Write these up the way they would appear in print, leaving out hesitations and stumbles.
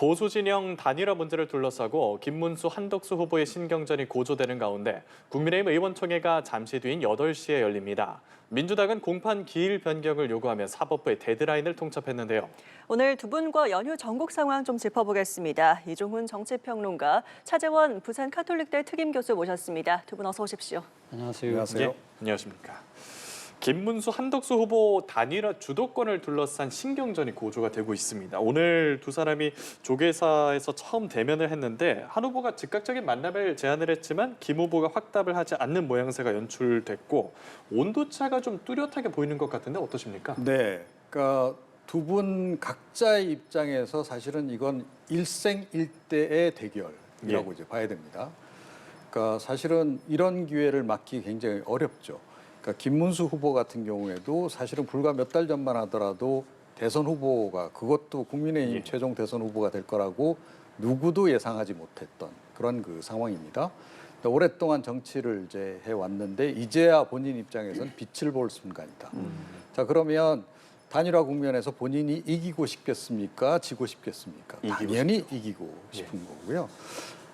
보수 진영 단일화 문제를 둘러싸고 김문수, 한덕수 후보의 신경전이 고조되는 가운데 국민의힘 의원총회가 잠시 뒤인 8시에 열립니다. 민주당은 공판 기일 변경을 요구하며 사법부의 데드라인을 통첩했는데요. 오늘 두 분과 연휴 전국 상황 좀 짚어보겠습니다. 이종훈 정치평론가, 차재원 부산 카톨릭대 특임교수 모셨습니다. 두 분 어서 오십시오. 안녕하세요. 안녕하세요. 예, 안녕하십니까. 김문수, 한덕수 후보 단일화 주도권을 둘러싼 신경전이 고조가 되고 있습니다. 오늘 두 사람이 조계사에서 처음 대면을 했는데 한 후보가 즉각적인 만남을 제안을 했지만 김 후보가 확답을 하지 않는 모양새가 연출됐고 온도차가 좀 뚜렷하게 보이는 것 같은데 어떠십니까? 네, 그러니까 두 분 각자의 입장에서 사실은 이건 일생일대의 대결이라고 이제 봐야 됩니다. 그러니까 사실은 이런 기회를 막기 굉장히 어렵죠. 그러니까 김문수 후보 같은 경우에도 사실은 불과 몇 달 전만 하더라도 대선 후보가 그것도 국민의힘 최종 대선 후보가 될 거라고 누구도 예상하지 못했던 그런 그 상황입니다. 오랫동안 정치를 이제 해왔는데 이제야 본인 입장에서는 빛을 볼 순간이다. 자, 그러면 단일화 국면에서 본인이 이기고 싶겠습니까? 지고 싶겠습니까? 당연히 이기고 싶은 거고요.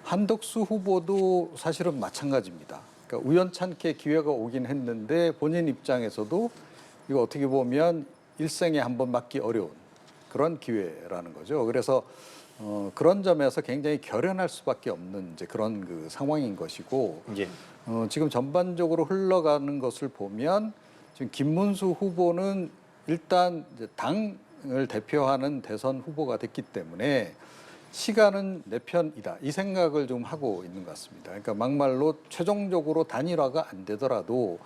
한덕수 후보도 사실은 마찬가지입니다. 그러니까 우연찮게 기회가 오긴 했는데 본인 입장에서도 이거 어떻게 보면 일생에 한 번 맞기 어려운 그런 기회라는 거죠. 그래서 그런 점에서 굉장히 결연할 수밖에 없는 이제 그런 그 상황인 것이고 지금 전반적으로 흘러가는 것을 보면 지금 김문수 후보는 일단 이제 당을 대표하는 대선 후보가 됐기 때문에 시간은 내 편이다 이 생각을 좀 하고 있는 것 같습니다. 그러니까 막말로 최종적으로 단일화가 안 되더라도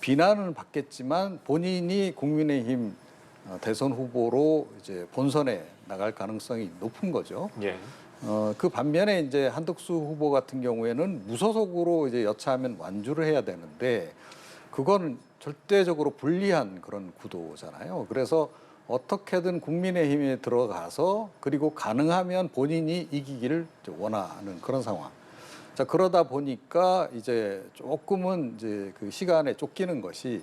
비난은 받겠지만 본인이 국민의힘 대선 후보로 이제 본선에 나갈 가능성이 높은 거죠. 그 반면에 이제 한덕수 후보 같은 경우에는 무소속으로 이제 여차하면 완주를 해야 되는데 그건 절대적으로 불리한 그런 구도잖아요. 그래서 어떻게든 국민의힘에 들어가서 그리고 가능하면 본인이 이기기를 원하는 그런 상황. 자, 그러다 보니까 이제 조금은 이제 그 시간에 쫓기는 것이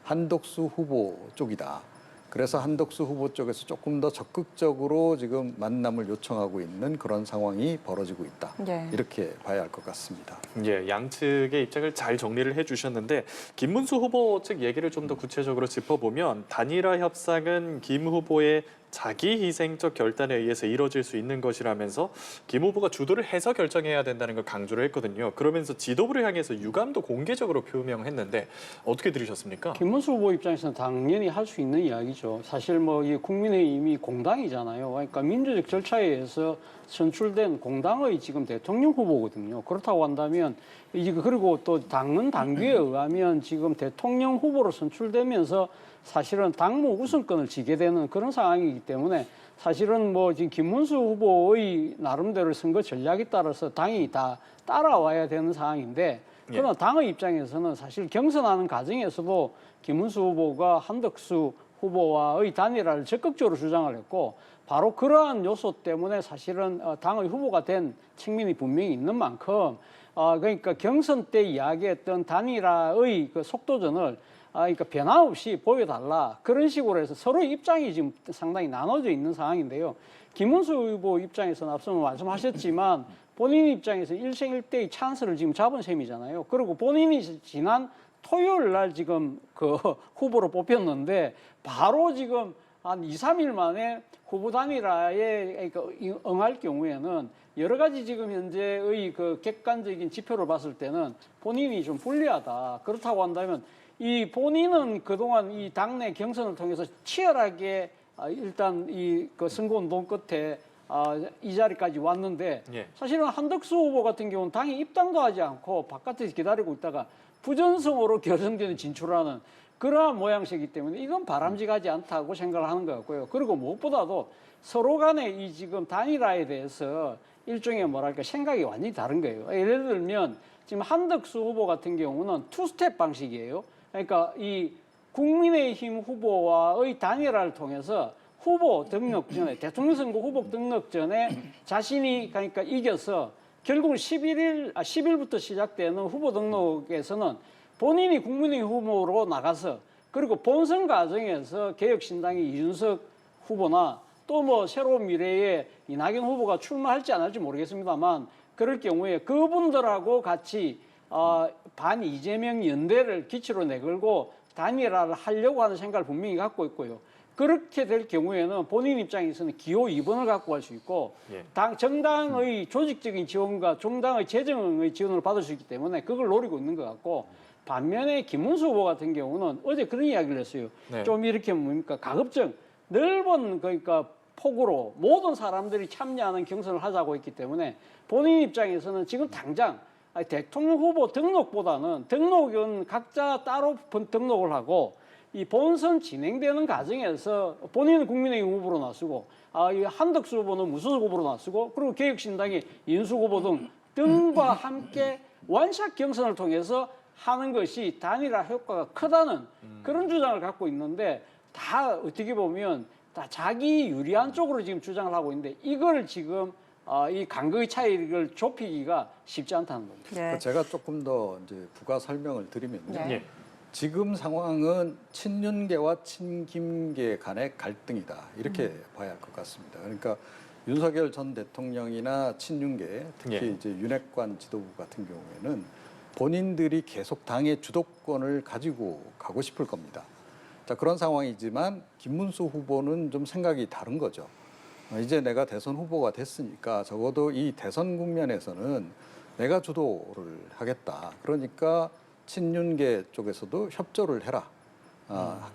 한덕수 후보 쪽이다. 그래서 한덕수 후보 쪽에서 조금 더 적극적으로 지금 만남을 요청하고 있는 그런 상황이 벌어지고 있다. 이렇게 봐야 할 것 같습니다. 예, 양측의 입장을 잘 정리를 해주셨는데 김문수 후보 측 얘기를 좀 더 구체적으로 짚어보면 단일화 협상은 김 후보의 자기 희생적 결단에 의해서 이뤄질 수 있는 것이라면서 김 후보가 주도를 해서 결정해야 된다는 걸 강조를 했거든요. 그러면서 지도부를 향해서 유감도 공개적으로 표명했는데 어떻게 들으셨습니까? 김문수 후보 입장에서는 당연히 할 수 있는 이야기죠. 사실 뭐 이 국민의힘이 공당이잖아요. 그러니까 민주적 절차에 의해서 선출된 공당의 지금 대통령 후보거든요. 그렇다고 한다면 이제 그리고 또 당은 당규에 의하면 지금 대통령 후보로 선출되면서 사실은 당무 우선권을 지게 되는 그런 상황이기 때문에 사실은 뭐 지금 김문수 후보의 나름대로 선거 전략에 따라서 당이 다 따라와야 되는 상황인데 그러나 당의 입장에서는 사실 경선하는 과정에서도 김문수 후보가 한덕수 후보와의 단일화를 적극적으로 주장을 했고 바로 그러한 요소 때문에 사실은 당의 후보가 된 측면이 분명히 있는 만큼 그러니까 경선 때 이야기했던 단일화의 그 속도전을 그러니까 변함없이 보여달라 그런 식으로 해서 서로의 입장이 지금 상당히 나눠져 있는 상황인데요. 김문수 후보 입장에서는 앞서 말씀하셨지만 본인 입장에서 일생일대의 찬스를 지금 잡은 셈이잖아요. 그리고 본인이 지난 토요일 날 지금 그 후보로 뽑혔는데 바로 지금 한 2, 3일 만에 후보 단일화에 응할 경우에는 여러 가지 지금 현재의 그 객관적인 지표를 봤을 때는 본인이 좀 불리하다. 그렇다고 한다면 이 본인은 그동안 이 당내 경선을 통해서 치열하게 일단 이 그 선거운동 끝에 이 자리까지 왔는데 사실은 한덕수 후보 같은 경우는 당에 입당도 하지 않고 바깥에서 기다리고 있다가 부전승으로 결선전에 진출하는 그러한 모양새이기 때문에 이건 바람직하지 않다고 생각을 하는 것 같고요. 그리고 무엇보다도 서로 간에 이 지금 단일화에 대해서 일종의 뭐랄까 생각이 완전히 다른 거예요. 예를 들면 지금 한덕수 후보 같은 경우는 투스텝 방식이에요. 그러니까 이 국민의힘 후보와의 단일화를 통해서 후보 등록 전에 대통령 선거 후보 등록 전에 자신이 그러니까 이겨서 결국은 10일부터 시작되는 후보 등록에서는 본인이 국민의힘 후보로 나가서 그리고 본선 과정에서 개혁신당의 이준석 후보나 또 뭐 새로운 미래에 이낙연 후보가 출마할지 안 할지 모르겠습니다만 그럴 경우에 그분들하고 같이 반 이재명 연대를 기치로 내걸고 단일화를 하려고 하는 생각을 분명히 갖고 있고요. 그렇게 될 경우에는 본인 입장에서는 기호 2번을 갖고 갈 수 있고 예. 정당의 조직적인 지원과 정당의 재정의 지원을 받을 수 있기 때문에 그걸 노리고 있는 것 같고 반면에 김문수 후보 같은 경우는 어제 그런 이야기를 했어요. 네. 좀 이렇게 뭡니까 가급적 넓은 그러니까 폭으로 모든 사람들이 참여하는 경선을 하자고 했기 때문에 본인 입장에서는 지금 당장 대통령 후보 등록보다는 등록은 각자 따로 등록을 하고 이 본선 진행되는 과정에서 본인은 국민의힘 후보로 나서고 이 한덕수 후보는 무소속 후보로 나서고 그리고 개혁신당의 인수 후보 등과 함께 원샷 경선을 통해서 하는 것이 단일화 효과가 크다는 그런 주장을 갖고 있는데 다 어떻게 보면 다 자기 유리한 쪽으로 지금 주장을 하고 있는데 이걸 지금 이 간극의 차이를 좁히기가 쉽지 않다는 겁니다. 네. 제가 조금 더 이제 부가 설명을 드리면요. 네. 예. 지금 상황은 친윤계와 친김계 간의 갈등이다. 이렇게 봐야 할 것 같습니다. 그러니까 윤석열 전 대통령이나 친윤계, 특히 예. 이제 윤핵관 지도부 같은 경우에는 본인들이 계속 당의 주도권을 가지고 가고 싶을 겁니다. 자, 그런 상황이지만 김문수 후보는 좀 생각이 다른 거죠. 이제 내가 대선 후보가 됐으니까 적어도 이 대선 국면에서는 내가 주도를 하겠다. 그러니까 친윤계 쪽에서도 협조를 해라.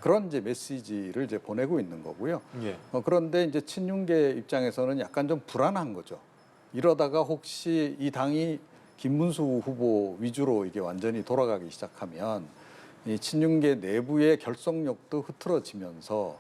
그런 이제 메시지를 이제 보내고 있는 거고요. 예. 그런데 이제 친윤계 입장에서는 약간 좀 불안한 거죠. 이러다가 혹시 이 당이 김문수 후보 위주로 이게 완전히 돌아가기 시작하면 이 친윤계 내부의 결속력도 흐트러지면서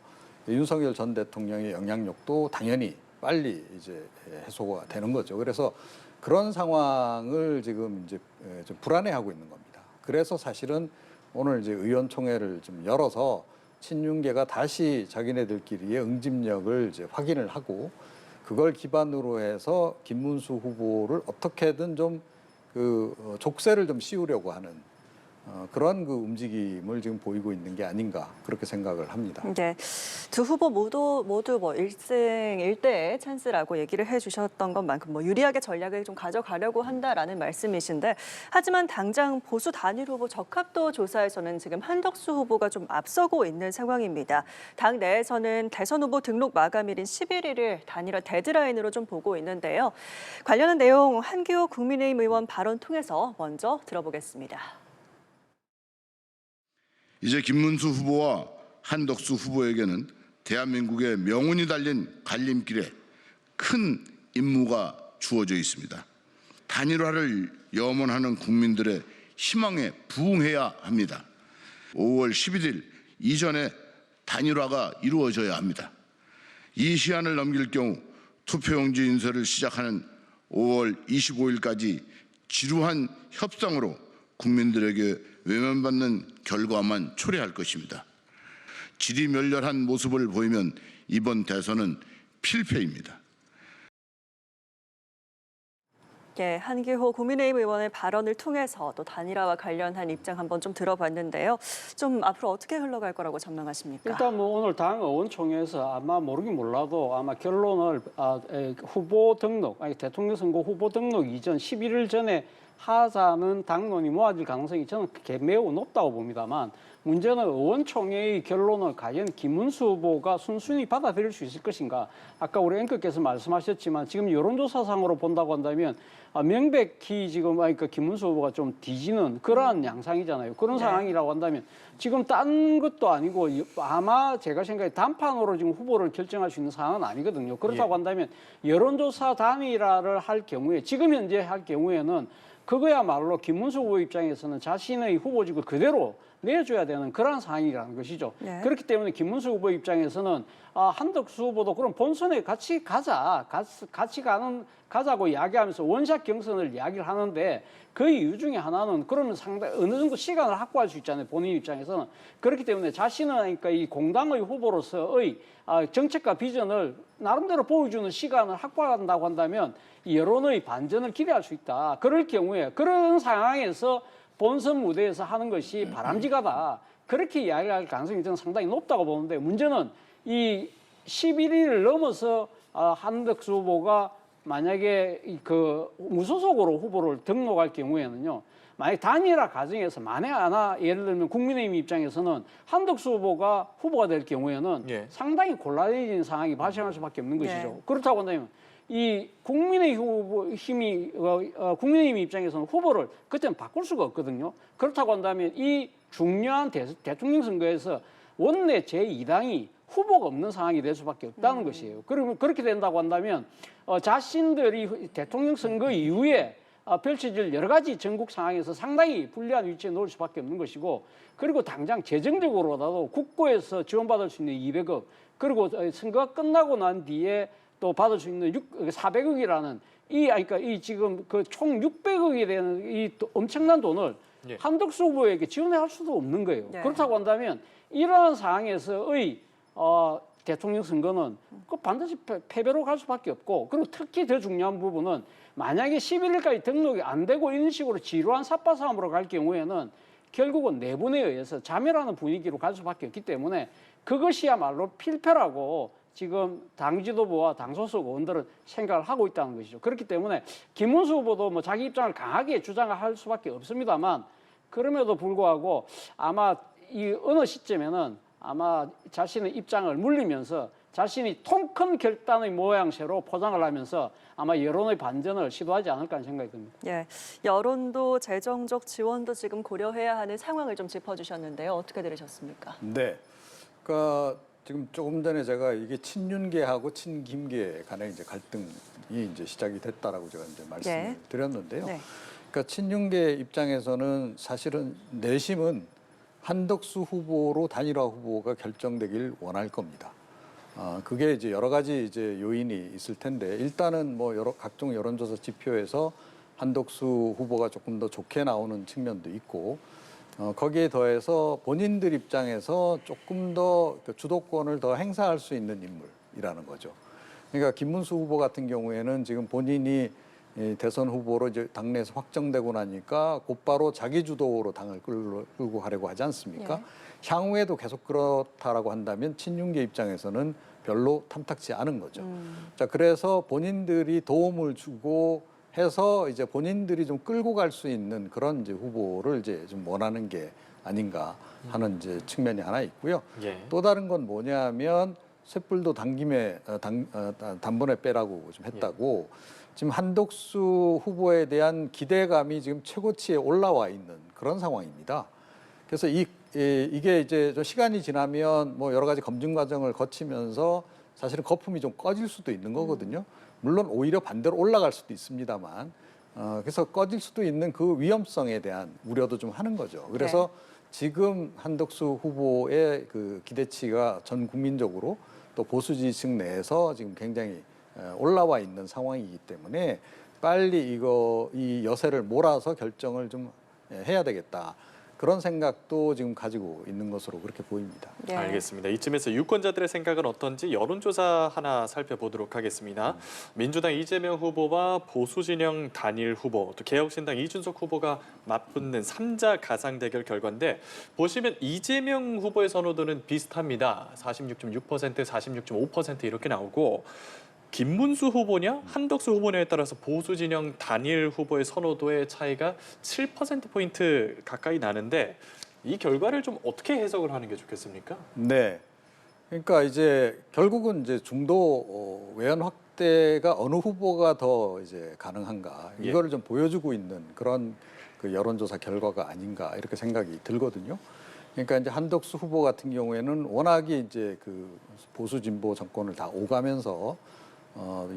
윤석열 전 대통령의 영향력도 당연히 빨리 이제 해소가 되는 거죠. 그래서 그런 상황을 지금 이제 좀 불안해하고 있는 겁니다. 그래서 사실은 오늘 이제 의원총회를 좀 열어서 친윤계가 다시 자기네들끼리의 응집력을 이제 확인을 하고 그걸 기반으로 해서 김문수 후보를 어떻게든 좀 족쇄를 좀 씌우려고 하는 그런 그 움직임을 지금 보이고 있는 게 아닌가 그렇게 생각을 합니다. 네, 두 후보 모두 뭐 1승 1대의 찬스라고 얘기를 해주셨던 것만큼 뭐 유리하게 전략을 좀 가져가려고 한다라는 말씀이신데 하지만 당장 보수 단일 후보 적합도 조사에서는 지금 한덕수 후보가 좀 앞서고 있는 상황입니다. 당 내에서는 대선 후보 등록 마감일인 11일을 단일화 데드라인으로 좀 보고 있는데요. 관련한 내용 한기호 국민의힘 의원 발언 통해서 먼저 들어보겠습니다. 이제 김문수 후보와 한덕수 후보에게는 대한민국의 명운이 달린 갈림길에 큰 임무가 주어져 있습니다. 단일화를 염원하는 국민들의 희망에 부응해야 합니다. 5월 11일 이전에 단일화가 이루어져야 합니다. 이 시한을 넘길 경우 투표용지 인쇄를 시작하는 5월 25일까지 지루한 협상으로 국민들에게 외면받는 결과만 초래할 것입니다. 질이 멸렬한 모습을 보이면 이번 대선은 필패입니다. 네, 한기호 국민의힘 의원의 발언을 통해서 또 단일화와 관련한 입장 한번 좀 들어봤는데요. 좀 앞으로 어떻게 흘러갈 거라고 전망하십니까? 일단 뭐 오늘 당 의원총회에서 아마 모르긴 몰라도 아마 결론을 후보 등록, 대통령 선거 후보 등록 이전 11일 전에 하자는 당론이 모아질 가능성이 저는 매우 높다고 봅니다만 문제는 의원총회의 결론을 과연 김문수 후보가 순순히 받아들일 수 있을 것인가. 아까 우리 앵커께서 말씀하셨지만 지금 여론조사상으로 본다고 한다면 명백히 지금 그러니까 김문수 후보가 좀 뒤지는 그러한 양상이잖아요. 그런 상황이라고 한다면 지금 딴 것도 아니고 아마 제가 생각에 단판으로 지금 후보를 결정할 수 있는 상황은 아니거든요. 그렇다고 한다면 여론조사 단일화를 할 경우에 지금 현재 할 경우에는 그거야말로 김문수 후보 입장에서는 자신의 후보직을 그대로 내줘야 되는 그런 상황이라는 것이죠. 네. 그렇기 때문에 김문수 후보 입장에서는 한덕수 후보도 그럼 본선에 같이 가자고 이야기하면서 원샷 경선을 이야기를 하는데 그 이유 중에 하나는 그러면 상당히 어느 정도 시간을 확보할 수 있잖아요. 본인 입장에서는. 그렇기 때문에 자신은 그러니까 이 공당의 후보로서의 정책과 비전을 나름대로 보여주는 시간을 확보한다고 한다면 이 여론의 반전을 기대할 수 있다. 그럴 경우에 그런 상황에서 본선 무대에서 하는 것이 바람직하다. 그렇게 이야기할 가능성이 저는 상당히 높다고 보는데 문제는 이 11일을 넘어서 한덕수 후보가 만약에 그 무소속으로 후보를 등록할 경우에는요. 만약 단일화 과정에서 만에 하나 예를 들면 국민의힘 입장에서는 한덕수 후보가 후보가 될 경우에는 예. 상당히 곤란해진 상황이 발생할 수밖에 없는 것이죠. 네. 그렇다고 한다면 이 국민의힘 입장에서는 후보를 그때는 바꿀 수가 없거든요. 그렇다고 한다면 이 중요한 대통령 선거에서 원내 제2당이 후보가 없는 상황이 될 수밖에 없다는 것이에요. 그러면 그렇게 된다고 한다면 자신들이 대통령 선거 이후에 펼쳐질 여러 가지 전국 상황에서 상당히 불리한 위치에 놓을 수밖에 없는 것이고, 그리고 당장 재정적으로라도 국고에서 지원받을 수 있는 200억, 그리고 선거가 끝나고 난 뒤에 또 받을 수 있는 400억이라는 그러니까 이 지금 그 총 600억이 되는 이 엄청난 돈을 예. 한덕수 후보에게 지원할 수도 없는 거예요. 네. 그렇다고 한다면 이러한 상황에서의 대통령 선거는 반드시 패배로 갈 수밖에 없고, 그리고 특히 더 중요한 부분은 만약에 11일까지 등록이 안 되고 이런 식으로 지루한 삿바싸움으로 갈 경우에는 결국은 내분에 의해서 자멸하는 분위기로 갈 수밖에 없기 때문에 그것이야말로 필패라고 지금 당 지도부와 당 소속 의원들은 생각을 하고 있다는 것이죠. 그렇기 때문에 김문수 후보도 뭐 자기 입장을 강하게 주장을 할 수밖에 없습니다만, 그럼에도 불구하고 아마 이 어느 시점에는 아마 자신의 입장을 물리면서 자신이 통 큰 결단의 모양새로 포장을 하면서 아마 여론의 반전을 시도하지 않을까 하는 생각이 듭니다. 예, 여론도 재정적 지원도 지금 고려해야 하는 상황을 좀 짚어주셨는데요. 어떻게 들으셨습니까? 네. 그러니까 지금 조금 전에 제가 이게 친윤계하고 친김계 간의 이제 갈등이 이제 시작이 됐다라고 제가 이제 말씀을 네. 드렸는데요. 네. 그러니까 친윤계 입장에서는 사실은 내심은 한덕수 후보로 단일화 후보가 결정되길 원할 겁니다. 그게 이제 여러 가지 이제 요인이 있을 텐데, 일단은 뭐 각종 여론조사 지표에서 한덕수 후보가 조금 더 좋게 나오는 측면도 있고, 거기에 더해서 본인들 입장에서 조금 더 주도권을 더 행사할 수 있는 인물이라는 거죠. 그러니까 김문수 후보 같은 경우에는 지금 본인이 대선 후보로 이제 당내에서 확정되고 나니까 곧바로 자기 주도로 당을 끌고 가려고 하지 않습니까? 예. 향후에도 계속 그렇다라고 한다면 친윤계 입장에서는 별로 탐탁지 않은 거죠. 자, 그래서 본인들이 도움을 주고 해서 이제 본인들이 좀 끌고 갈 수 있는 그런 이제 후보를 이제 좀 원하는 게 아닌가 하는 이제 측면이 하나 있고요. 예. 또 다른 건 뭐냐면 쇳불도 당김에 단번에 빼라고 좀 했다고. 지금 한덕수 후보에 대한 기대감이 지금 최고치에 올라와 있는 그런 상황입니다. 그래서 이게 이제 좀 시간이 지나면 뭐 여러 가지 검증 과정을 거치면서 사실은 거품이 좀 꺼질 수도 있는 거거든요. 물론 오히려 반대로 올라갈 수도 있습니다만, 그래서 꺼질 수도 있는 그 위험성에 대한 우려도 좀 하는 거죠. 그래서 지금 한덕수 후보의 그 기대치가 전 국민적으로 또 보수 지지층 내에서 지금 굉장히 올라와 있는 상황이기 때문에 빨리 이 여세를 몰아서 결정을 좀 해야 되겠다. 그런 생각도 지금 가지고 있는 것으로 그렇게 보입니다. 네. 알겠습니다. 이쯤에서 유권자들의 생각은 어떤지 여론조사 하나 살펴보도록 하겠습니다. 민주당 이재명 후보와 보수진영 단일 후보, 또 개혁신당 이준석 후보가 맞붙는 3자 가상 대결 결과인데, 보시면 이재명 후보의 선호도는 비슷합니다. 46.6%, 46.5% 이렇게 나오고, 김문수 후보냐 한덕수 후보냐에 따라서 보수 진영 단일 후보의 선호도의 차이가 7%포인트 가까이 나는데, 이 결과를 좀 어떻게 해석을 하는 게 좋겠습니까? 네. 그러니까 이제 결국은 이제 중도 외연 확대가 어느 후보가 더 이제 가능한가, 예. 이거를 좀 보여주고 있는 그런 그 여론조사 결과가 아닌가 이렇게 생각이 들거든요. 그러니까 이제 한덕수 후보 같은 경우에는 워낙에 이제 그 보수 진보 정권을 다 오가면서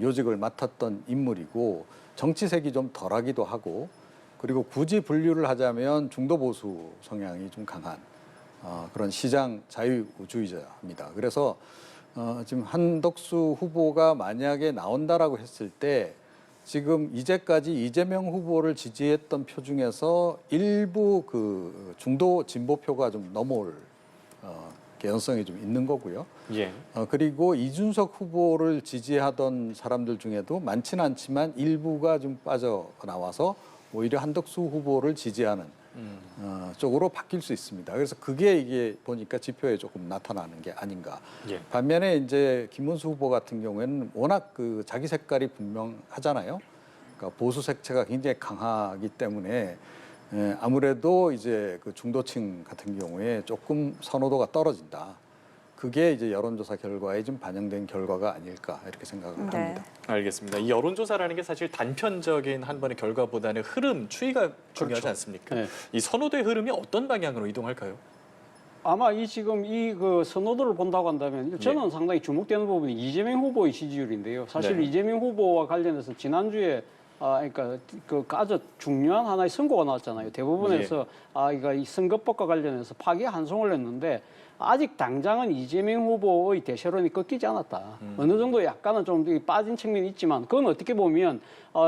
요직을 맡았던 인물이고, 정치색이 좀 덜하기도 하고, 그리고 굳이 분류를 하자면 중도 보수 성향이 좀 강한 그런 시장 자유주의자입니다. 그래서 지금 한덕수 후보가 만약에 나온다라고 했을 때 지금 이제까지 이재명 후보를 지지했던 표 중에서 일부 그 중도 진보표가 좀 넘어올 개연성이 좀 있는 거고요. 예. 그리고 이준석 후보를 지지하던 사람들 중에도 많지는 않지만 일부가 좀 빠져나와서 오히려 한덕수 후보를 지지하는 쪽으로 바뀔 수 있습니다. 그래서 그게 이게 보니까 지표에 조금 나타나는 게 아닌가. 예. 반면에 이제 김문수 후보 같은 경우에는 워낙 그 자기 색깔이 분명하잖아요. 그러니까 보수 색채가 굉장히 강하기 때문에 아무래도 이제 그 중도층 같은 경우에 조금 선호도가 떨어진다. 그게 이제 여론조사 결과에 좀 반영된 결과가 아닐까 이렇게 생각을 합니다. 알겠습니다. 이 여론조사라는 게 사실 단편적인 한 번의 결과보다는 흐름, 추이가 중요하지 않습니까? 네. 이 선호도의 흐름이 어떤 방향으로 이동할까요? 아마 이 지금 이 그 선호도를 본다고 한다면 저는 상당히 주목되는 부분이 이재명 후보의 지지율인데요. 사실 네. 이재명 후보와 관련해서 지난주에 그러니까 그 아주 중요한 하나의 선고가 나왔잖아요. 대법원에서 이거 이 선거법과 관련해서 파기 환송을 했는데 아직 당장은 이재명 후보의 대세론이 꺾이지 않았다. 어느 정도 약간은 좀 빠진 측면이 있지만 그건 어떻게 보면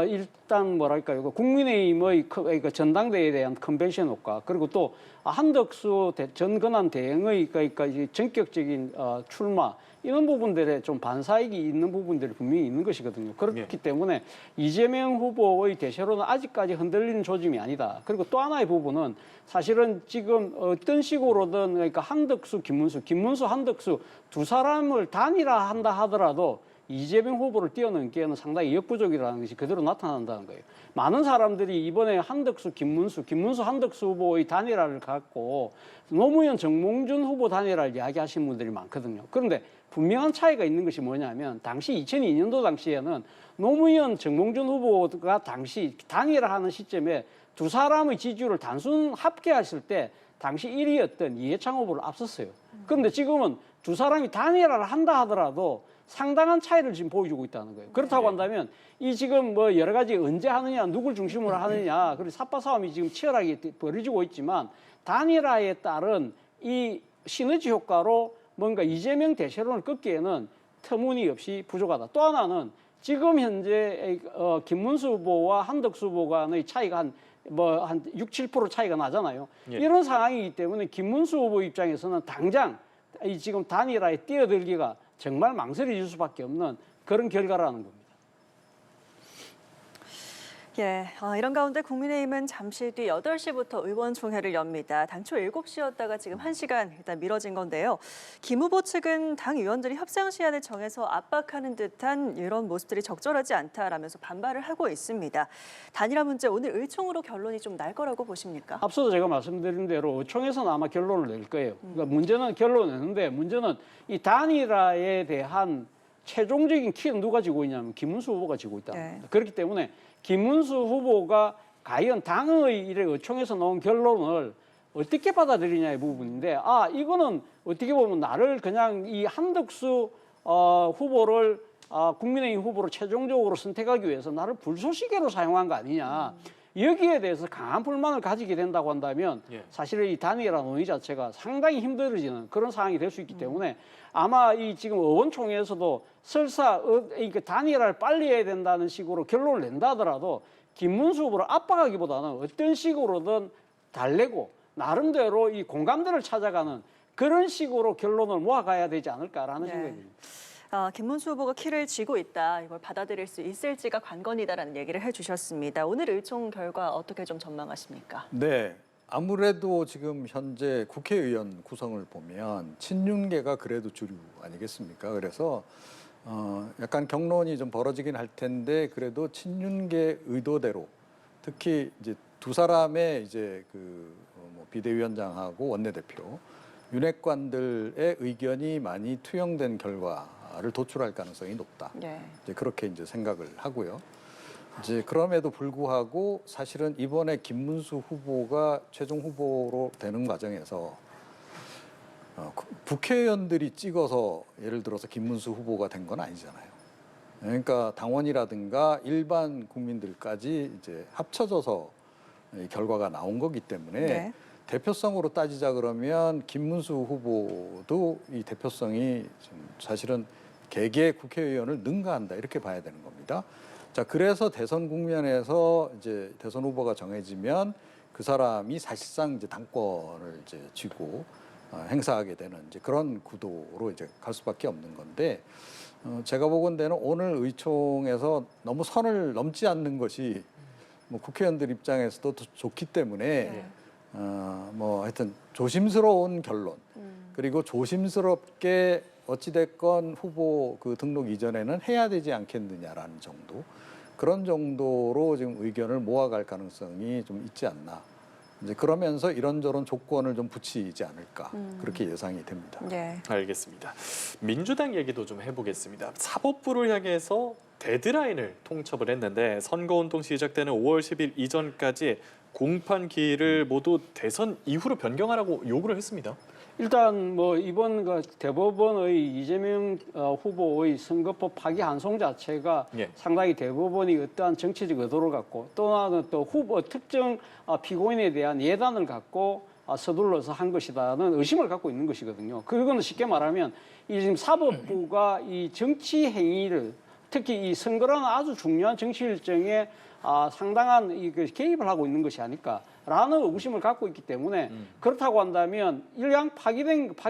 일단 뭐랄까요, 국민의힘의 그 전당대회에 대한 컨벤션 효과 그리고 또 한덕수 전 권한 대행의 그러니까 이제 전격적인 출마 이런 부분들에 좀 반사이익이 있는 부분들이 분명히 있는 것이거든요. 그렇기 때문에 이재명 후보의 대세로는 아직까지 흔들리는 조짐이 아니다. 그리고 또 하나의 부분은 사실은 지금 어떤 식으로든 그러니까 한덕수, 김문수, 한덕수 두 사람을 단일화한다 하더라도 이재명 후보를 뛰어넘기에는 상당히 역부족이라는 것이 그대로 나타난다는 거예요. 많은 사람들이 이번에 한덕수, 김문수, 한덕수 후보의 단일화를 갖고 노무현, 정몽준 후보 단일화를 이야기하시는 분들이 많거든요. 그런데 분명한 차이가 있는 것이 뭐냐면 당시 2002년도 당시에는 노무현, 정몽준 후보가 당시 단일화하는 시점에 두 사람의 지지율을 단순 합계했을 때 당시 1위였던 이해창 후보를 앞섰어요. 그런데 지금은 두 사람이 단일화를 한다 하더라도 상당한 차이를 지금 보여주고 있다는 거예요. 그렇다고 한다면 이 지금 뭐 여러 가지 언제 하느냐, 누굴 중심으로 하느냐, 그리고 삽바 싸움이 지금 치열하게 벌어지고 있지만 단일화에 따른 이 시너지 효과로 뭔가 이재명 대세론을 꺾기에는 터무니없이 부족하다. 또 하나는 지금 현재 김문수 후보와 한덕수 후보 간의 차이가 한 6, 7% 차이가 나잖아요. 예. 이런 상황이기 때문에 김문수 후보 입장에서는 당장 이 지금 단일화에 뛰어들기가 정말 망설여질 수밖에 없는 그런 결과라는 겁니다. 예, 이런 가운데 국민의힘은 잠시 뒤 8시부터 의원총회를 엽니다. 당초 7시였다가 지금 1시간 일단 미뤄진 건데요. 김 후보 측은 당 의원들이 협상 시한을 정해서 압박하는 듯한 이런 모습들이 적절하지 않다라면서 반발을 하고 있습니다. 단일화 문제 오늘 의총으로 결론이 좀 날 거라고 보십니까? 앞서도 제가 말씀드린 대로 의총에서는 아마 결론을 낼 거예요. 그러니까 문제는 결론을 내는데 문제는 이 단일화에 대한 최종적인 키는 누가 지고 있냐면 김문수 후보가 지고 있다는 겁니다. 네. 그렇기 때문에 김문수 후보가 과연 당의 의총에서 나온 결론을 어떻게 받아들이냐의 부분인데 이거는 어떻게 보면 나를 그냥 이 한덕수 후보를 국민의힘 후보로 최종적으로 선택하기 위해서 나를 불쏘시개로 사용한 거 아니냐. 여기에 대해서 강한 불만을 가지게 된다고 한다면 사실 이 단일화 논의 자체가 상당히 힘들어지는 그런 상황이 될 수 있기 때문에 아마 이 지금 의원총회에서도 설사 단일화를 빨리 해야 된다는 식으로 결론을 낸다 하더라도 김문수 후보를 압박하기보다는 어떤 식으로든 달래고 나름대로 이 공감대를 찾아가는 그런 식으로 결론을 모아가야 되지 않을까라는 생각이 듭니다. 김문수 후보가 키를 쥐고 있다. 이걸 받아들일 수 있을지가 관건이다라는 얘기를 해주셨습니다. 오늘 의총 결과 어떻게 좀 전망하십니까? 네. 아무래도 지금 현재 국회의원 구성을 보면 친윤계가 그래도 주류 아니겠습니까? 그래서 약간 경론이 좀 벌어지긴 할 텐데 그래도 친윤계 의도대로 특히 이제 두 사람의 이제 비대위원장하고 원내대표 윤핵관들의 의견이 많이 투영된 결과를 도출할 가능성이 높다. 네. 이제 그렇게 이제 생각을 하고요. 이제 그럼에도 불구하고 사실은 이번에 김문수 후보가 최종 후보로 되는 과정에서 국회의원들이 찍어서 예를 들어서 김문수 후보가 된 건 아니잖아요. 그러니까 당원이라든가 일반 국민들까지 이제 합쳐져서 이 결과가 나온 거기 때문에 네. 대표성으로 따지자 그러면 김문수 후보도 이 대표성이 좀 사실은 개개 국회의원을 능가한다 이렇게 봐야 되는 겁니다. 자, 그래서 대선 국면에서 이제 대선 후보가 정해지면 그 사람이 사실상 이제 당권을 이제 쥐고 행사하게 되는 이제 그런 구도로 이제 갈 수밖에 없는 건데 제가 보건대는 오늘 의총에서 너무 선을 넘지 않는 것이 뭐 국회의원들 입장에서도 좋기 때문에 뭐 하여튼 조심스러운 결론 그리고 조심스럽게 어찌됐건 후보 그 등록 이전에는 해야 되지 않겠느냐라는 정도 그런 정도로 지금 의견을 모아갈 가능성이 좀 있지 않나. 이제 그러면서 이런저런 조건을 좀 붙이지 않을까 그렇게 예상이 됩니다. 네. 알겠습니다. 민주당 얘기도 좀 해보겠습니다. 사법부를 향해서 데드라인을 통첩을 했는데 선거운동 시작되는 5월 10일 이전까지 공판 기일을 모두 대선 이후로 변경하라고 요구를 했습니다. 일단 뭐 이번 그 대법원의 이재명 후보의 선거법 파기 환송 자체가 예. 상당히 대법원이 어떠한 정치적 의도를 갖고 또 하나는 또 후보 특정 피고인에 대한 예단을 갖고 서둘러서 한 것이다는 의심을 갖고 있는 것이거든요. 그거는 쉽게 말하면 이 지금 사법부가 이 정치 행위를 특히 이 선거라는 아주 중요한 정치 일정에 상당한 개입을 하고 있는 것이 아닐까라는 의구심을 갖고 있기 때문에 그렇다고 한다면 일량 파기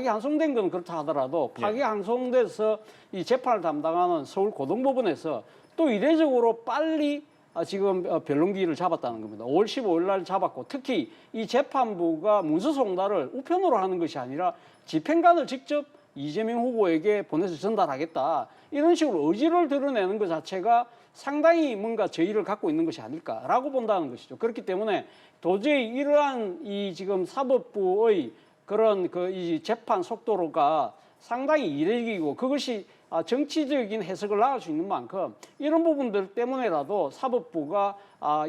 환송된 건 그렇다 하더라도 파기 환송돼서 이 재판을 담당하는 서울 고등법원에서 또 이례적으로 빨리 지금 변론기일을 잡았다는 겁니다. 5월 15일 날 잡았고 특히 이 재판부가 문서 송달을 우편으로 하는 것이 아니라 집행관을 직접 이재명 후보에게 보내서 전달하겠다. 이런 식으로 의지를 드러내는 것 자체가 상당히 뭔가 저의를 갖고 있는 것이 아닐까라고 본다는 것이죠. 그렇기 때문에 도저히 이러한 이 지금 사법부의 그런 이 재판 속도가 상당히 이례적이고 그것이 정치적인 해석을 나갈 수 있는 만큼 이런 부분들 때문에라도 사법부가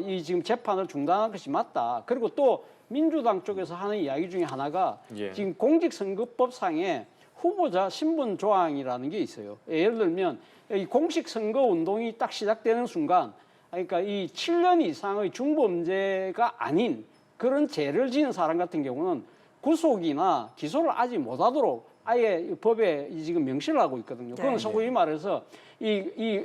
이 지금 재판을 중단한 것이 맞다. 그리고 또 민주당 쪽에서 하는 이야기 중에 하나가 지금 공직선거법상에 후보자 신분 조항이라는 게 있어요. 예를 들면 이 공식 선거 운동이 딱 시작되는 순간, 그러니까 이 7년 이상의 중범죄가 아닌 그런 죄를 지은 사람 같은 경우는 구속이나 기소를 아직 못하도록 아예 법에 지금 명시를 하고 있거든요. 그건 소위 말해서 이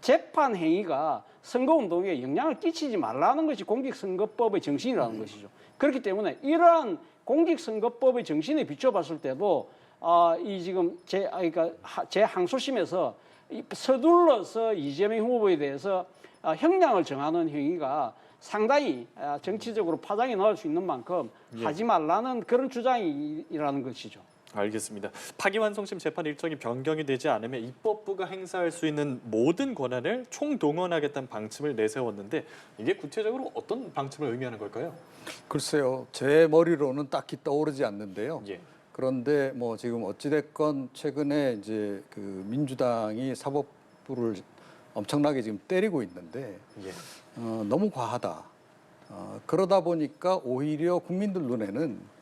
재판 행위가 선거 운동에 영향을 끼치지 말라는 것이 공직선거법의 정신이라는 것이죠. 그렇기 때문에 이러한 공직선거법의 정신에 비춰봤을 때도 이 지금 제 항소심에서 서둘러서 이재명 후보에 대해서 형량을 정하는 행위가 상당히 정치적으로 파장이 나올 수 있는 만큼 하지 말라는 그런 주장이라는 것이죠. 알겠습니다. 파기환송심 재판 일정이 변경이 되지 않으면 입법부가 행사할 수 있는 모든 권한을 총동원하겠다는 방침을 내세웠는데 이게 구체적으로 어떤 방침을 의미하는 걸까요? 글쎄요, 제 머리로는 딱히 떠오르지 않는데요. 예. 그런데 뭐 지금 어찌됐건 최근에 이제 그 민주당이 사법부를 엄청나게 지금 때리고 있는데 너무 과하다. 그러다 보니까 오히려 국민들 눈에는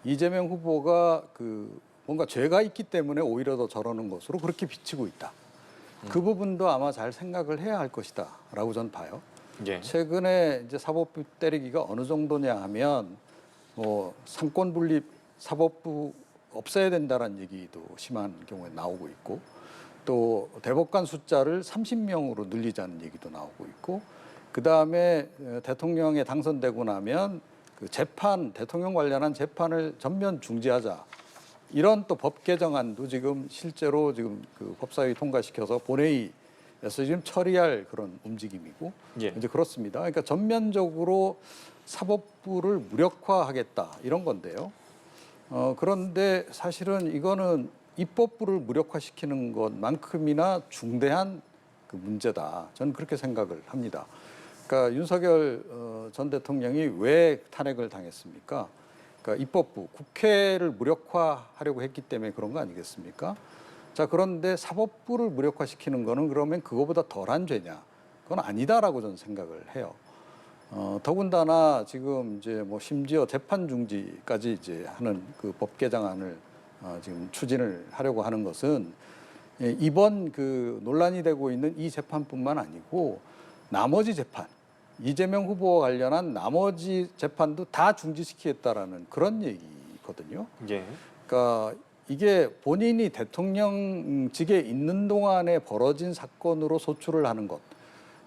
이재명 후보가 그 뭔가 죄가 있기 때문에 오히려 더 저러는 것으로 그렇게 비치고 있다. 그 부분도 아마 잘 생각을 해야 할 것이다라고 저는 봐요. 최근에 이제 사법부 때리기가 어느 정도냐 하면 뭐 상권 분립 사법부 없애야 된다라는 얘기도 심한 경우에 나오고 있고 또 대법관 숫자를 30명으로 늘리자는 얘기도 나오고 있고 그다음에 대통령에 당선되고 나면 그 재판 대통령 관련한 재판을 전면 중지하자 이런 또 법 개정안도 지금 실제로 지금 그 법사위 통과시켜서 본회의에서 지금 처리할 그런 움직임이고 이제 그렇습니다. 그러니까 전면적으로 사법부를 무력화하겠다 이런 건데요. 그런데 사실은 이거는 입법부를 무력화시키는 것만큼이나 중대한 그 문제다. 저는 그렇게 생각을 합니다. 그러니까 윤석열 전 대통령이 왜 탄핵을 당했습니까? 그러니까 입법부, 국회를 무력화하려고 했기 때문에 그런 거 아니겠습니까? 자, 그런데 사법부를 무력화시키는 거는 그러면 그거보다 덜한 죄냐? 그건 아니다라고 저는 생각을 해요. 더군다나 지금 이제 뭐 심지어 재판 중지까지 이제 하는 그 법 개정안을 지금 추진을 하려고 하는 것은 이번 그 논란이 되고 있는 이 재판뿐만 아니고 나머지 재판, 이재명 후보와 관련한 나머지 재판도 다 중지시키겠다라는 그런 얘기거든요. 그러니까 이게 본인이 대통령직에 있는 동안에 벌어진 사건으로 소출을 하는 것,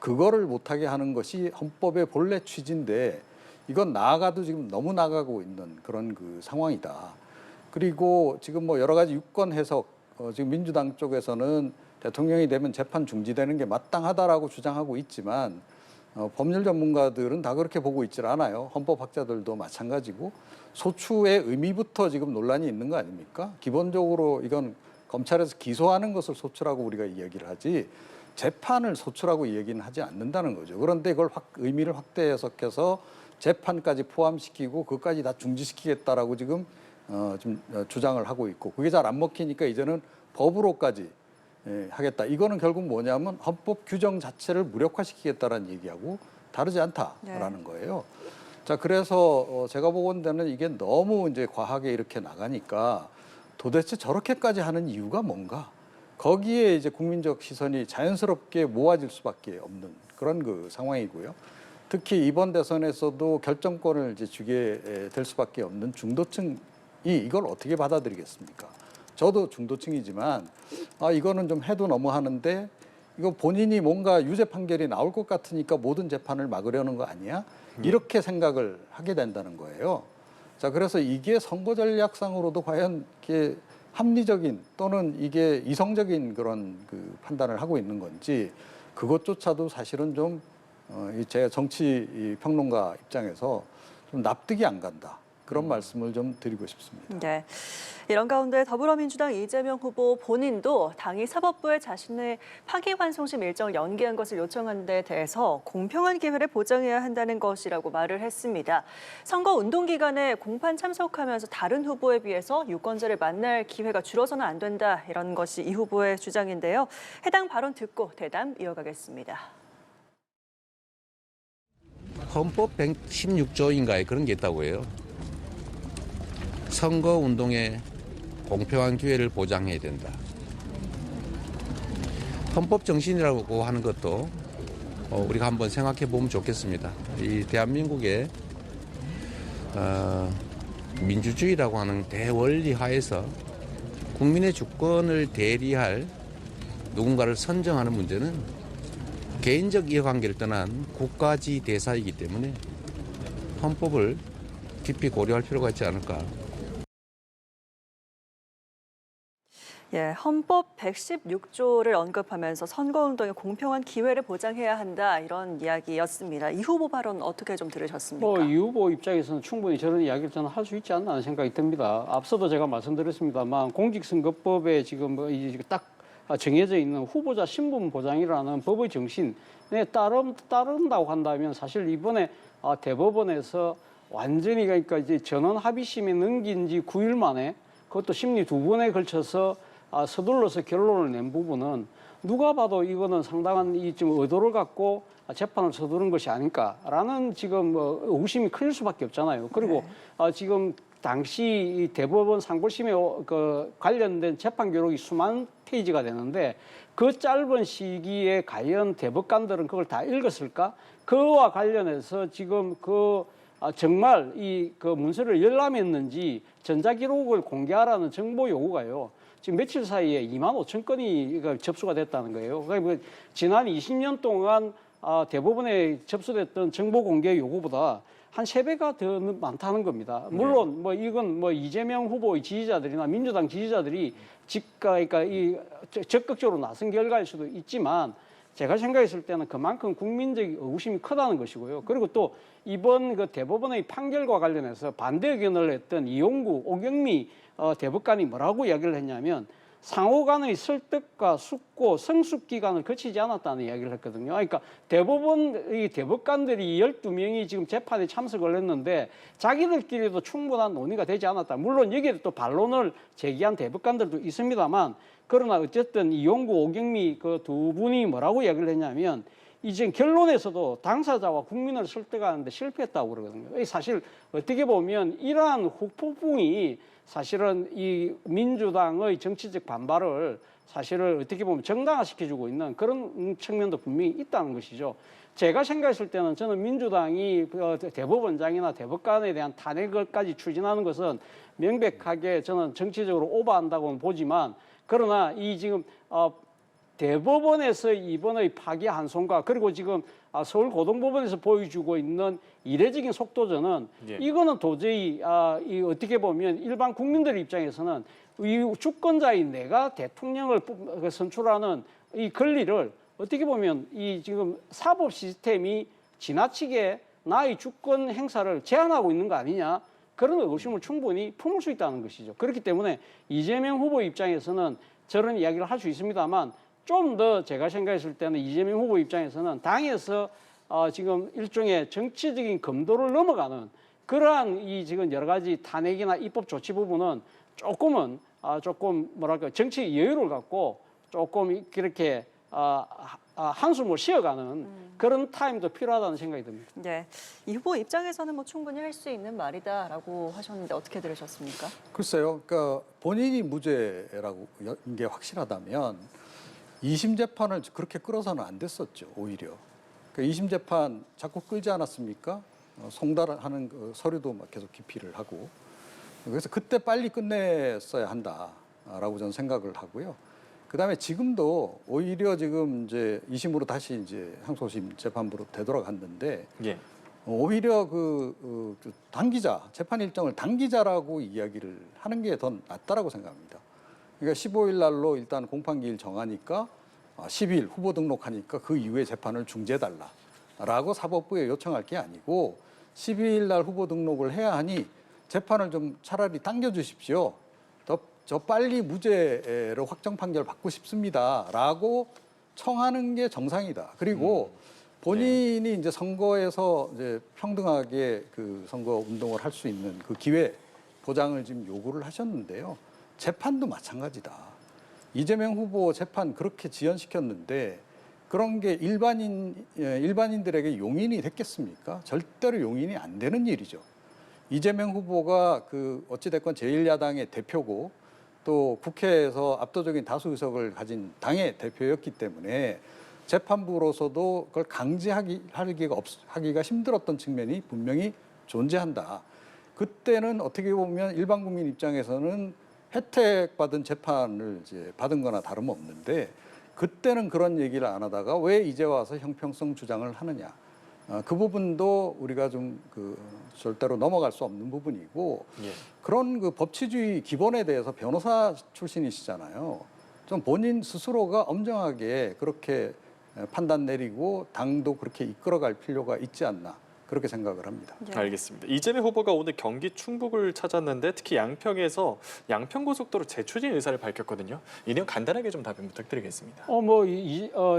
그거를 못하게 하는 것이 헌법의 본래 취지인데 이건 나아가도 지금 너무 나가고 있는 그런 그 상황이다. 그리고 지금 뭐 여러 가지 유권 해석, 지금 민주당 쪽에서는 대통령이 되면 재판 중지되는 게 마땅하다라고 주장하고 있지만 법률 전문가들은 다 그렇게 보고 있질 않아요. 헌법학자들도 마찬가지고 소추의 의미부터 지금 논란이 있는 거 아닙니까? 기본적으로 이건 검찰에서 기소하는 것을 소추라고 우리가 이야기를 하지 재판을 소추라고 얘기는 하지 않는다는 거죠. 그런데 이걸 의미를 확대 해석해서 재판까지 포함시키고 그것까지 다 중지시키겠다라고 지금 좀 주장을 하고 있고 그게 잘 안 먹히니까 이제는 법으로까지 하겠다. 이거는 결국 뭐냐면 헌법 규정 자체를 무력화시키겠다라는 얘기하고 다르지 않다라는 거예요. 자, 그래서 제가 보건대는 이게 너무 이제 과하게 이렇게 나가니까 도대체 저렇게까지 하는 이유가 뭔가? 거기에 이제 국민적 시선이 자연스럽게 모아질 수밖에 없는 그런 그 상황이고요. 특히 이번 대선에서도 결정권을 이제 주게 될 수밖에 없는 중도층이 이걸 어떻게 받아들이겠습니까? 저도 중도층이지만 이거는 좀 해도 너무하는데 이거 본인이 뭔가 유죄 판결이 나올 것 같으니까 모든 재판을 막으려는 거 아니야? 이렇게 생각을 하게 된다는 거예요. 자, 그래서 이게 선거 전략상으로도 과연 이게 합리적인 또는 이게 이성적인 그런 그 판단을 하고 있는 건지 그것조차도 사실은 좀 제 정치 평론가 입장에서 좀 납득이 안 간다. 그런 말씀을 좀 드리고 싶습니다. 네. 이런 가운데 더불어민주당 이재명 후보 본인도 당이 사법부에 자신의 파기환송심 일정을 연기한 것을 요청한 데 대해서 공평한 기회를 보장해야 한다는 것이라고 말을 했습니다. 선거 운동 기간에 공판 참석하면서 다른 후보에 비해서 유권자를 만날 기회가 줄어서는 안 된다. 이런 것이 이 후보의 주장인데요. 해당 발언 듣고 대담 이어가겠습니다. 헌법 116조인가에 그런 게 있다고 해요. 선거운동에 공평한 기회를 보장해야 된다. 헌법 정신이라고 하는 것도 우리가 한번 생각해 보면 좋겠습니다. 이 대한민국의 민주주의라고 하는 대원리 하에서 국민의 주권을 대리할 누군가를 선정하는 문제는 개인적 이해관계를 떠난 국가지 대사이기 때문에 헌법을 깊이 고려할 필요가 있지 않을까. 예, 헌법 116조를 언급하면서 선거운동에 공평한 기회를 보장해야 한다 이런 이야기였습니다. 이 후보 발언 어떻게 좀 들으셨습니까? 이 후보 입장에서는 충분히 저런 이야기를 저는 할 수 있지 않나 하는 생각이 듭니다. 앞서도 제가 말씀드렸습니다만 공직선거법에 지금 이제 딱 정해져 있는 후보자 신분 보장이라는 법의 정신에 따른다고 한다면 사실 이번에 대법원에서 완전히 그러니까 이제 전원 합의심에 넘긴 지 9일 만에 그것도 심리 2번에 걸쳐서 서둘러서 결론을 낸 부분은 누가 봐도 이거는 상당한 좀 의도를 갖고 재판을 서두른 것이 아닐까라는 지금 의구심이 클 수밖에 없잖아요. 그리고 지금 당시 이 대법원 상고심에 관련된 재판 기록이 수만 페이지가 되는데 그 짧은 시기에 과연 대법관들은 그걸 다 읽었을까? 그와 관련해서 지금 정말 그 문서를 열람했는지 전자기록을 공개하라는 정보 요구가요. 지금 며칠 사이에 25,000건이 접수가 됐다는 거예요. 그러니까 지난 20년 동안 대법원에 접수됐던 정보 공개 요구보다 한 3배가 더 많다는 겁니다. 물론 이건 이재명 후보의 지지자들이나 민주당 지지자들이 그러니까 적극적으로 나선 결과일 수도 있지만 제가 생각했을 때는 그만큼 국민적 의구심이 크다는 것이고요. 그리고 또 이번 대법원의 판결과 관련해서 반대 의견을 냈던 이용구, 오경미 대법관이 뭐라고 이야기를 했냐면 상호 간의 설득과 숙고, 성숙 기간을 거치지 않았다는 이야기를 했거든요. 그러니까 대법원의 대법관들이 12명이 지금 재판에 참석을 했는데 자기들끼리도 충분한 논의가 되지 않았다. 물론 여기에 또 반론을 제기한 대법관들도 있습니다만 그러나 어쨌든 이용구, 오경미 그 두 분이 뭐라고 이야기를 했냐면 이제 결론에서도 당사자와 국민을 설득하는데 실패했다고 그러거든요. 사실 어떻게 보면 이러한 후폭풍이 사실은 이 민주당의 정치적 반발을 사실을 어떻게 보면 정당화시켜주고 있는 그런 측면도 분명히 있다는 것이죠. 제가 생각했을 때는 저는 민주당이 대법원장이나 대법관에 대한 탄핵을까지 추진하는 것은 명백하게 저는 정치적으로 오버한다고는 보지만 그러나 이 지금 대법원에서 이번의 파기환송과 그리고 지금 서울고등법원에서 보여주고 있는 이례적인 속도전은 이거는 도저히 이 어떻게 보면 일반 국민들 입장에서는 이 주권자인 내가 대통령을 선출하는 이 권리를 어떻게 보면 이 지금 사법 시스템이 지나치게 나의 주권 행사를 제한하고 있는 거 아니냐, 그런 의구심을 충분히 품을 수 있다는 것이죠. 그렇기 때문에 이재명 후보 입장에서는 저런 이야기를 할 수 있습니다만, 좀 더 제가 생각했을 때는 이재명 후보 입장에서는 당에서 지금 일종의 정치적인 검도를 넘어가는 그러한 이 지금 여러 가지 탄핵이나 입법 조치 부분은 조금은 조금 뭐랄까 정치 여유를 갖고 조금 그렇게 한숨을 쉬어가는 그런 타임도 필요하다는 생각이 듭니다. 네, 이 후보 입장에서는 뭐 충분히 할 수 있는 말이다라고 하셨는데 어떻게 들으셨습니까? 글쎄요. 그러니까 본인이 무죄라고 게 확실하다면 2심 재판을 그렇게 끌어서는 안 됐었죠. 오히려. 그러니까 2심 재판 자꾸 끌지 않았습니까? 송달하는 그 서류도 막 계속 기피를 하고. 그래서 그때 빨리 끝냈어야 한다라고 저는 생각을 하고요. 그다음에 지금도 오히려 지금 이제 2심으로 다시 이제 항소심 재판부로 되돌아갔는데 예. 오히려 그 당기자 재판 일정을 당기자라고 이야기를 하는 게 더 낫다라고 생각합니다. 그러니까 15일 날로 일단 공판기일 정하니까 10일 후보 등록하니까 그 이후에 재판을 중지해달라라고 사법부에 요청할 게 아니고 12일 날 후보 등록을 해야 하니 재판을 좀 차라리 당겨주십시오. 저 빨리 무죄로 확정 판결 받고 싶습니다라고 청하는 게 정상이다. 그리고 본인이 이제 선거에서 이제 평등하게 그 선거 운동을 할 수 있는 그 기회 보장을 지금 요구를 하셨는데요. 재판도 마찬가지다. 이재명 후보 재판 그렇게 지연시켰는데 그런 게 일반인들에게 용인이 됐겠습니까? 절대로 용인이 안 되는 일이죠. 이재명 후보가 그 어찌됐건 제1야당의 대표고 또 국회에서 압도적인 다수 의석을 가진 당의 대표였기 때문에 재판부로서도 그걸 하기가 힘들었던 측면이 분명히 존재한다. 그때는 어떻게 보면 일반 국민 입장에서는 혜택받은 재판을 이제 받은 거나 다름없는데 그때는 그런 얘기를 안 하다가 왜 이제 와서 형평성 주장을 하느냐. 그 부분도 우리가 좀 절대로 넘어갈 수 없는 부분이고 예. 그런 그 법치주의 기본에 대해서 변호사 출신이시잖아요. 좀 본인 스스로가 엄정하게 그렇게 판단 내리고 당도 그렇게 이끌어갈 필요가 있지 않나 그렇게 생각을 합니다. 네. 알겠습니다. 이재명 후보가 오늘 경기 충북을 찾았는데 특히 양평에서 양평고속도로 재추진 의사를 밝혔거든요. 이 내용 간단하게 좀 답변 부탁드리겠습니다.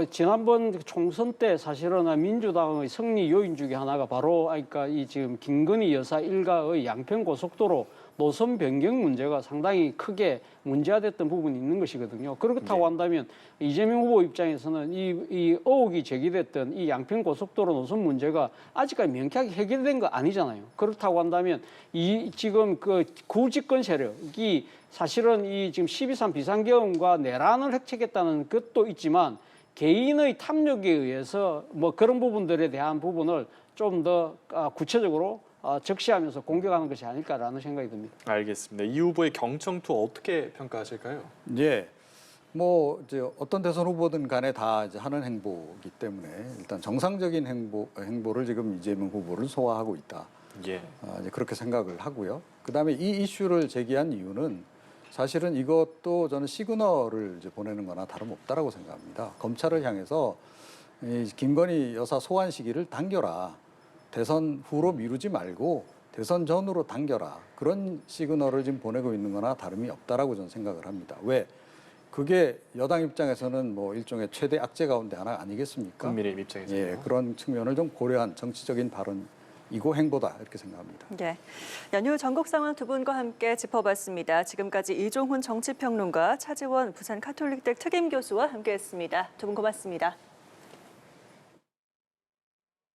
지난번 총선 때 사실은 민주당의 승리 요인 중에 하나가 바로 그러니까 이 지금 김건희 여사 일가의 양평고속도로 노선 변경 문제가 상당히 크게 문제화됐던 부분이 있는 것이거든요. 그렇다고 한다면 이재명 후보 입장에서는 이 의혹이 제기됐던 이 양평고속도로 노선 문제가 아직까지 명쾌하게 해결된 거 아니잖아요. 그렇다고 한다면 이 지금 그 구집권 세력이 사실은 이 지금 12.3 비상계엄과 내란을 획책했다는 것도 있지만 개인의 탐욕에 의해서 뭐 그런 부분들에 대한 부분을 좀 더 구체적으로 적시하면서 공격하는 것이 아닐까라는 생각이 듭니다. 알겠습니다. 이 후보의 경청투 어떻게 평가하실까요? 예. 뭐 이제 어떤 대선 후보든 간에 다 이제 하는 행보이기 때문에 일단 정상적인 행보를 지금 이재명 후보를 소화하고 있다. 예. 이제 그렇게 생각을 하고요. 그다음에 이 이슈를 제기한 이유는 사실은 이것도 저는 시그널을 이제 보내는 거나 다름없다라고 생각합니다. 검찰을 향해서 이 김건희 여사 소환 시기를 당겨라. 대선 후로 미루지 말고 대선 전으로 당겨라. 그런 시그널을 지금 보내고 있는 거나 다름이 없다라고 저는 생각을 합니다. 왜? 그게 여당 입장에서는 뭐 일종의 최대 악재 가운데 하나 아니겠습니까? 국민의힘 입장에서 예, 그런 측면을 좀 고려한 정치적인 발언이고 행보다 이렇게 생각합니다. 네, 연휴 전국 상황 두 분과 함께 짚어봤습니다. 지금까지 이종훈 정치평론가, 차지원 부산 카톨릭대 특임 교수와 함께했습니다. 두 분 고맙습니다.